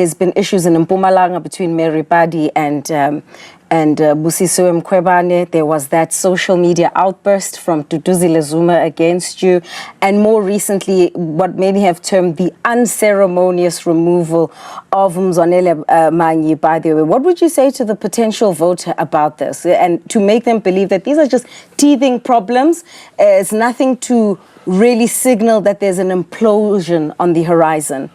There's been issues in Mpumalanga between Mary Badi and Busisiwe Mkhwebane. There was that social media outburst from Duduzile Zuma against you. And more recently, what many have termed the unceremonious removal of Mzwanele Manyi, by the way. What would you say to the potential voter about this? And to make them believe that these are just teething problems, it's nothing to really signal that there's an implosion on the horizon.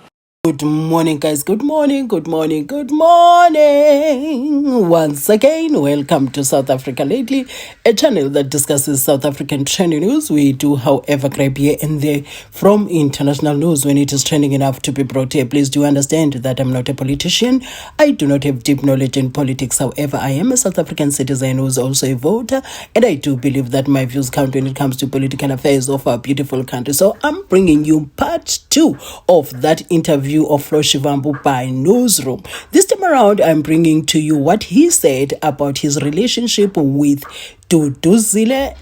Good morning, guys. Good morning, good morning, good morning. Once again, welcome to South Africa Lately, a channel that discusses South African trending news. We do, however, grab here and there from international news when it is trending enough to be brought here. Please do understand that I'm not a politician. I do not have deep knowledge in politics. However, I am a South African citizen who is also a voter, and I do believe that my views count when it comes to political affairs of our beautiful country. So I'm bringing you part 2 of that interview of Floyd Shivambu by Newsroom. This time around, I'm bringing to you what he said about his relationship with Duduzile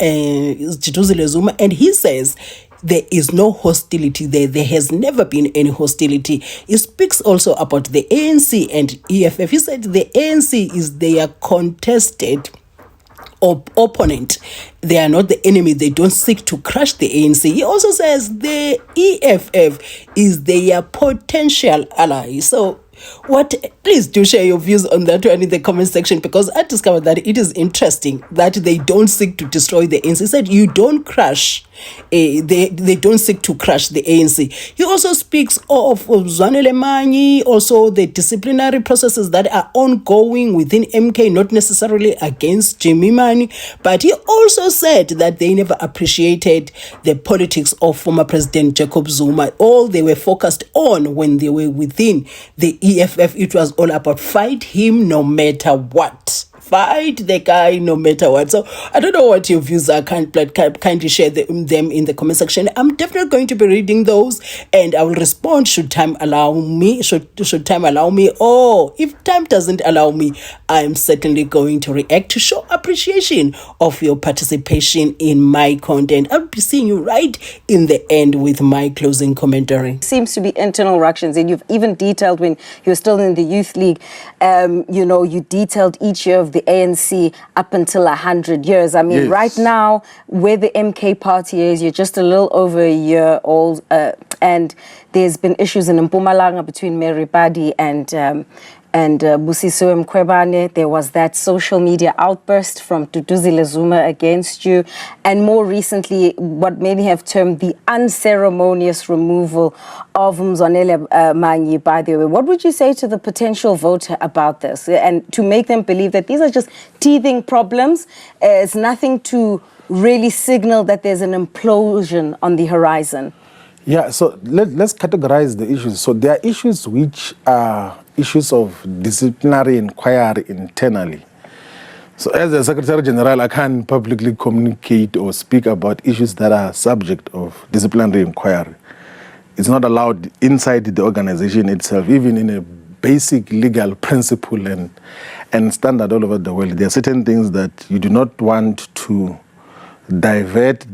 Zuma, and he says there is no hostility there. There has never been any hostility. He speaks also about the ANC and EFF. He said the ANC is their contested opponent. They are not the enemy. They don't seek to crush the ANC. He also says the EFF is their potential ally. So please do share your views on that one in the comment section, because I discovered that it is interesting that they don't seek to destroy the ANC. He said you don't crush, they don't seek to crush the ANC. He also speaks of Mzwanele Manyi, also the disciplinary processes that are ongoing within MK, not necessarily against Jimmy Manyi, but he also said that they never appreciated the politics of former President Jacob Zuma. All they were focused on when they were within the EFF, it was all about fight him no matter what. Fight the guy no matter what. So I don't know what your views are. Kindly share them in the comment section. I'm definitely going to be reading those, and I will respond should time allow me. Should time allow me, or if time doesn't allow me, I'm certainly going to react to show appreciation of your participation in my content. I'll be seeing you right in the end with my closing commentary. Seems to be internal ructions, and you've even detailed when you were still in the youth league. You detailed each year of the ANC up until 100 years. I mean, yes. Right now, where the MK party is, you're just a little over a year old, and there's been issues in Mpumalanga between Mary Badi and Busisiwe Mkhwebane. There was that social media outburst from Duduzile Zuma against you. And more recently, what many have termed the unceremonious removal of Mzwanele Manyi, by the way. What would you say to the potential voter about this? And to make them believe that these are just teething problems, it's nothing to really signal that there's an implosion on the horizon. Yeah, so let's categorize the issues. So there are issues which are issues of disciplinary inquiry internally. So as the Secretary General, I can't publicly communicate or speak about issues that are subject of disciplinary inquiry. It's not allowed inside the organization itself, even in a basic legal principle and standard all over the world. There are certain things that you do not want to divert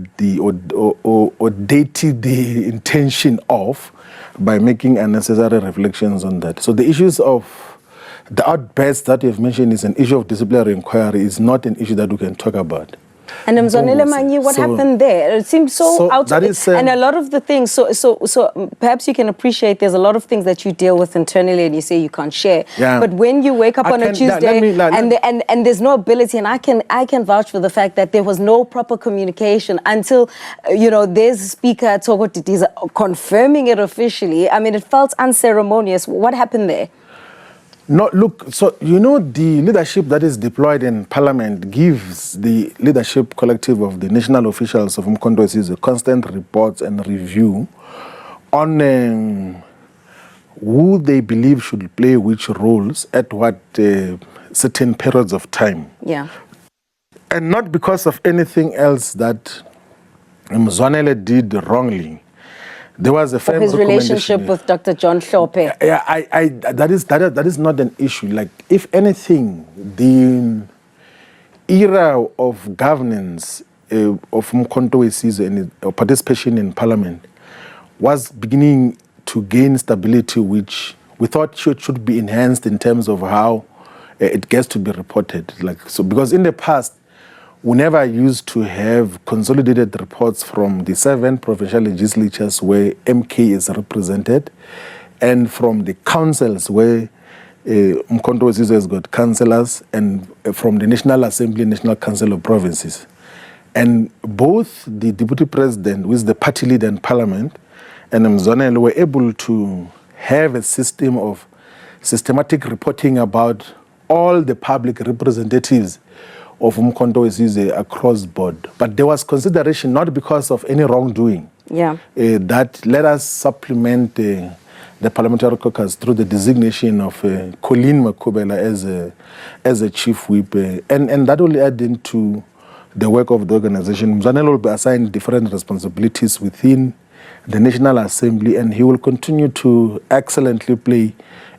or date the intention of by making unnecessary reflections on that. So the issues of the outbursts that you've mentioned is an issue of disciplinary inquiry. Is not an issue that we can talk about. And Mzwanele Manyi, what happened there? It seems so out of it. And a lot of the things, so perhaps you can appreciate there's a lot of things that you deal with internally and you say you can't share. Yeah. But when you wake up on a Tuesday and there's no ability, and I can vouch for the fact that there was no proper communication until, there's a speaker at Togo Titiza confirming it officially. I mean, it felt unceremonious. What happened there? No, look, so the leadership that is deployed in Parliament gives the leadership collective of the national officials of MCKENZIE a constant reports and review on who they believe should play which roles at what certain periods of time. Yeah. And not because of anything else that Mzwanele did wrongly. There was a firm his relationship with Dr. John Hlophe. Yeah, that is not an issue. Like, if anything, the era of governance of MCKENZIE and participation in Parliament was beginning to gain stability, which we thought should be enhanced in terms of how it gets to be reported. Because in the past, we never used to have consolidated reports from the 7 provincial legislatures where MK is represented, and from the councils where Umkhonto weSizwe has got councillors, and from the National Assembly, National Council of Provinces. And both the Deputy President, who is the party leader in Parliament, and Mzwanele were able to have a system of systematic reporting about all the public representatives of Umkhonto weSizwe across board. But there was consideration, not because of any wrongdoing, that let us supplement the parliamentary caucus through the designation of Colleen Makubela as a chief whip. And that will add into the work of the organization. Mzwanele will be assigned different responsibilities within the National Assembly, and he will continue to excellently play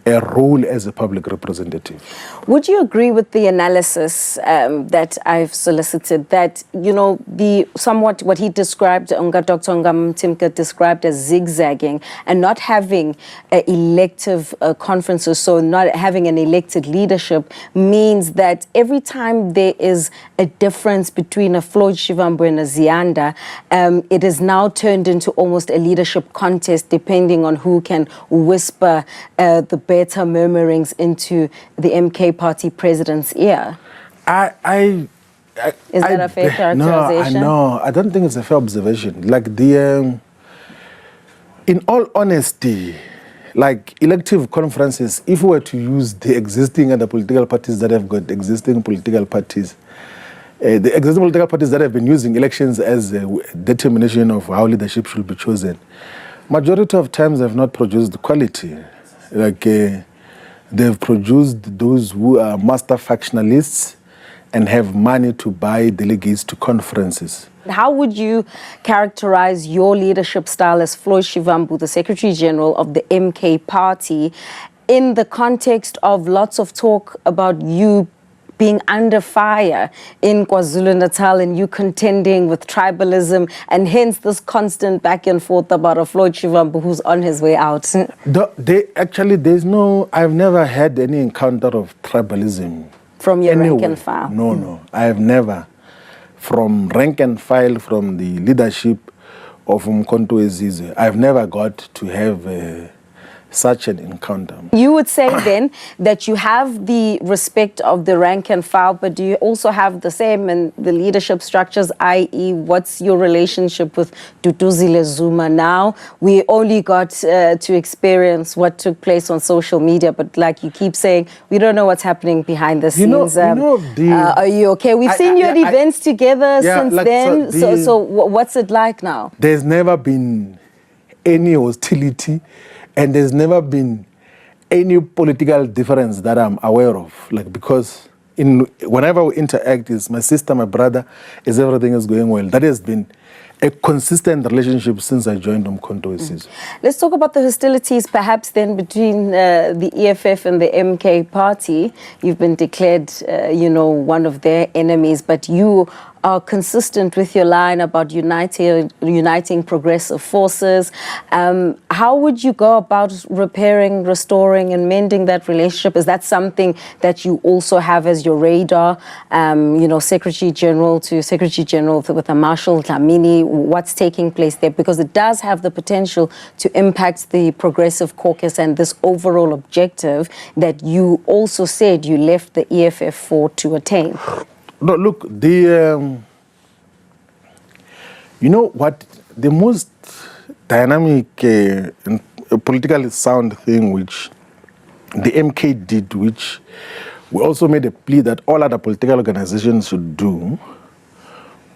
a role as a public representative. Would you agree with the analysis that I've solicited, that, you know, the somewhat what he described, Dr. Ngamtimka described as zigzagging and not having elective conferences, so not having an elected leadership, means that every time there is a difference between a Floyd, Shivambu and a Zianda, it is now turned into almost a leadership contest, depending on who can whisper the better murmurings into the MK party president's ear? Is that a fair characterization? No, I don't think it's a fair observation. In all honesty, elective conferences, if we were to use the existing other political parties that have got existing political parties, the existing political parties that have been using elections as a determination of how leadership should be chosen, majority of times have not produced quality. They've produced those who are master factionalists and have money to buy delegates to conferences. How would you characterize your leadership style as Floyd Shivambu, the Secretary General of the MK party, in the context of lots of talk about you being under fire in KwaZulu-Natal and you contending with tribalism, and hence this constant back and forth about a Floyd Shivambu who's on his way out? I've never had any encounter of tribalism. From your rank and file? No. I have never. From rank and file, from the leadership of Umkhonto weSizwe, I've never got to have such an encounter. You would say then that you have the respect of the rank and file, but do you also have the same in the leadership structures, i.e. what's your relationship with Duduzile Zuma now? We only got to experience what took place on social media, but like you keep saying, we don't know what's happening behind the scenes. Are you okay? We've seen you at events together since then, so what's it like now? There's never been any hostility, and there's never been any political difference that I'm aware of. Because whenever we interact, is my sister, my brother, everything is going well. That has been a consistent relationship since I joined Umkhonto weSizwe. Let's talk about the hostilities perhaps then between the EFF and the MK party. You've been declared, one of their enemies, but you are consistent with your line about uniting progressive forces. How would you go about repairing, restoring, and mending that relationship? Is that something that you also have as your radar? Secretary General to Secretary General with a Marshal Dlamini, what's taking place there? Because it does have the potential to impact the Progressive Caucus and this overall objective that you also said you left the EFF for to attain. No, look, the most dynamic and politically sound thing which the MK did, which we also made a plea that all other political organizations should do,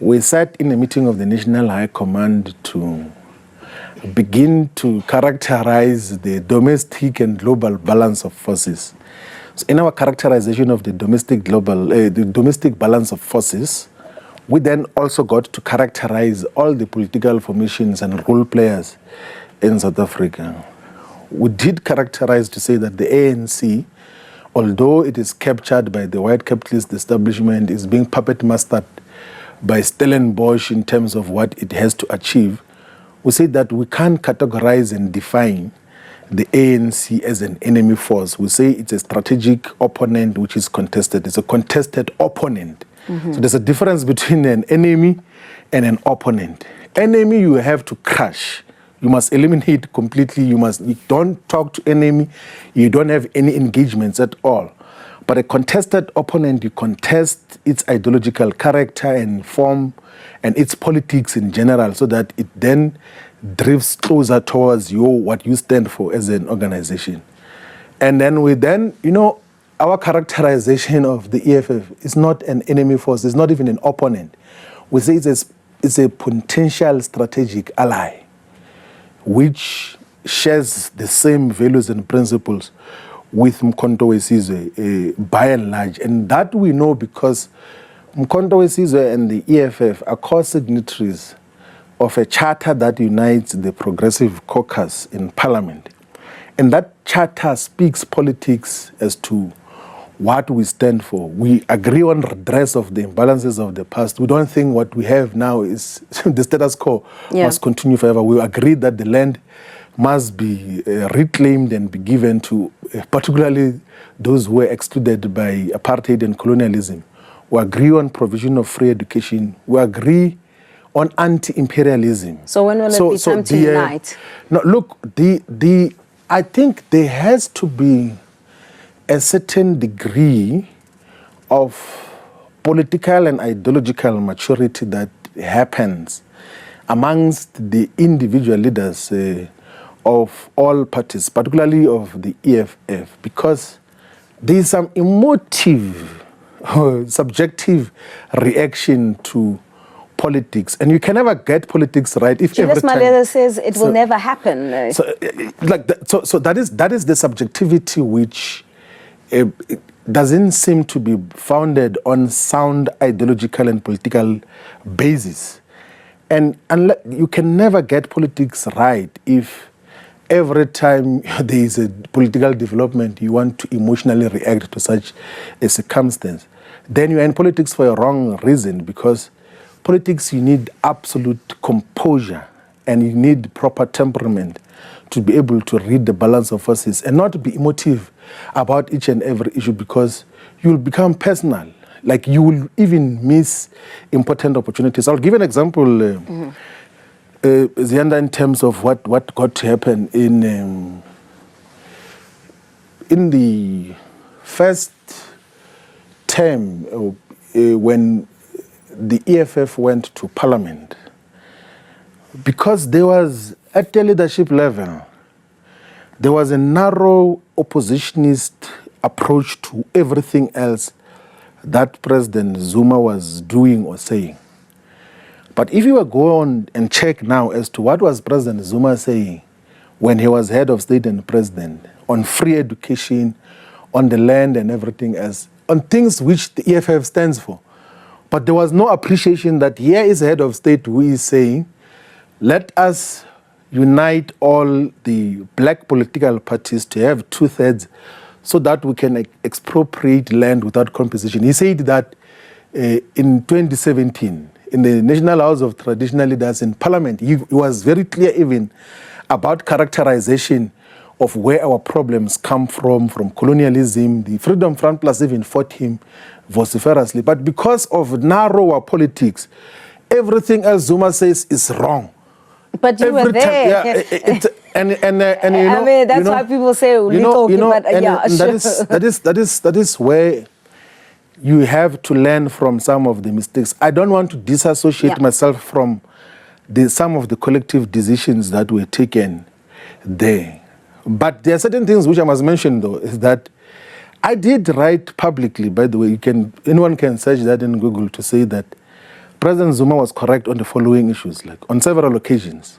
we sat in a meeting of the National High Command to begin to characterize the domestic and global balance of forces. So in our characterization of the domestic balance of forces, we then also got to characterize all the political formations and role players in South Africa. We did characterize to say that the ANC, although it is captured by the white capitalist establishment, is being puppet mastered by Stellenbosch in terms of what it has to achieve. We say that we can't categorize and define the ANC as an enemy force. We say it's a strategic opponent which is contested. It's a contested opponent. So there's a difference between an enemy and an opponent. Enemy you have to crush. You must eliminate completely. You don't talk to enemy. You don't have any engagements at all. But a contested opponent, you contest its ideological character and form and its politics in general, so that it then drifts closer towards what you stand for as an organization. And then our characterization of the EFF is not an enemy force. It's not even an opponent. We say it's a potential strategic ally, which shares the same values and principles with Mkhonto weSizwe by and large. And that we know because Mkhonto weSizwe and the EFF are co-signatories of a charter that unites the Progressive Caucus in Parliament. And that charter speaks politics as to what we stand for. We agree on redress of the imbalances of the past. We don't think what we have now is the status quo must continue forever. We agree that the land must be reclaimed and be given to particularly those who were excluded by apartheid and colonialism. We agree on provision of free education. We agree on anti-imperialism. So when will it be time to unite? No, look, I think there has to be a certain degree of political and ideological maturity that happens amongst the individual leaders of all parties, particularly of the EFF, because there is some emotive, subjective reaction to politics, and you can never get politics right if Julius Malema says it will never happen. So that is the subjectivity which doesn't seem to be founded on sound ideological and political basis, and you can never get politics right if every time there is a political development you want to emotionally react to such a circumstance. Then you are in politics for a wrong reason, because politics, you need absolute composure and you need proper temperament to be able to read the balance of forces and not be emotive about each and every issue, because you will become personal. Like, you will even miss important opportunities. I'll give an example, Zianda, in terms of what got to happen in the first term when the EFF went to Parliament, because there was, at the leadership level, there was a narrow oppositionist approach to everything else that President Zuma was doing or saying. But if you were go on and check now as to what was President Zuma saying when he was head of state and president on free education, on the land and everything else, on things which the EFF stands for. But there was no appreciation that here is a head of state who is saying, let us unite all the black political parties to have 2/3 so that we can expropriate land without compensation. He said that in 2017, in the National House of Traditional Leaders in Parliament, he was very clear even about characterization of where our problems come from colonialism. The Freedom Front Plus even fought him vociferously. But because of narrower politics, everything else Zuma says is wrong. But you were there. I mean, that's why people say that is where you have to learn from some of the mistakes. I don't want to disassociate myself from some of the collective decisions that were taken there. But there are certain things which I must mention, though, is that I did write publicly, by the way, anyone can search that in Google to say that President Zuma was correct on the following issues, like on several occasions,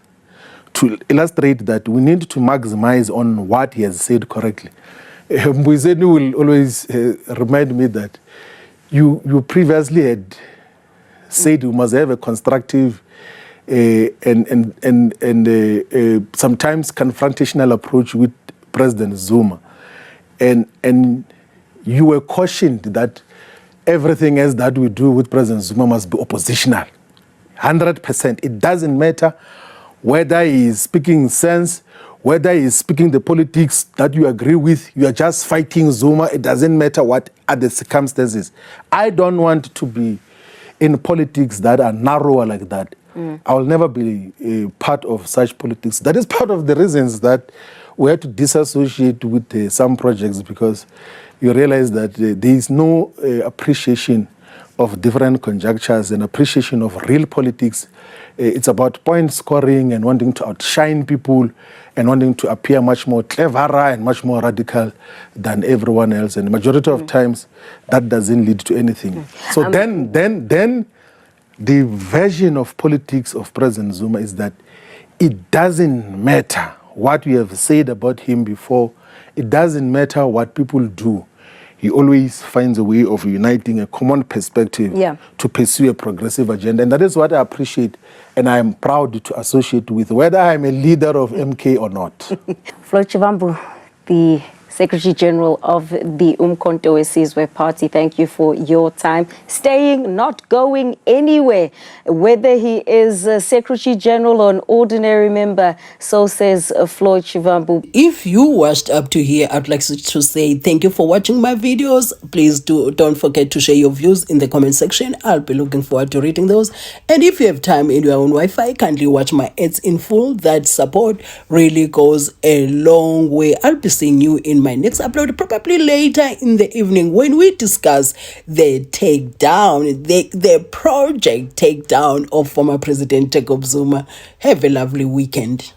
to illustrate that we need to maximize on what he has said correctly. Mbuyiseni will always remind me that you previously had said we must have a constructive and sometimes confrontational approach with President Zuma. And you were cautioned that everything else that we do with President Zuma must be oppositional. 100%. It doesn't matter whether he is speaking sense, whether he's speaking the politics that you agree with, you are just fighting Zuma. It doesn't matter what are the circumstances. I don't want to be in politics that are narrower like that. I will never be a part of such politics. That is part of the reasons that we had to disassociate with some projects, because you realize that there is no appreciation of different conjunctures and appreciation of real politics. It's about point scoring and wanting to outshine people and wanting to appear much more cleverer and much more radical than everyone else. And the majority of times, that doesn't lead to anything. So then the version of politics of President Zuma is that it doesn't matter what we have said about him before. It doesn't matter what people do. He always finds a way of uniting a common perspective to pursue a progressive agenda. And that is what I appreciate and I am proud to associate with, whether I'm a leader of MK or not. Floyd Shivambu, the Secretary General of the Umkhonto weSizwe Party, thank you for your time. Staying, not going anywhere, whether he is a Secretary General or an ordinary member, so says Floyd Shivambu. If you watched up to here, I'd like to say thank you for watching my videos. Please don't forget to share your views in the comment section. I'll be looking forward to reading those. And if you have time in your own Wi-Fi, kindly watch my ads in full. That support really goes a long way. I'll be seeing you in my next upload, probably later in the evening, when we discuss the takedown, the project takedown of former President Jacob Zuma. Have a lovely weekend.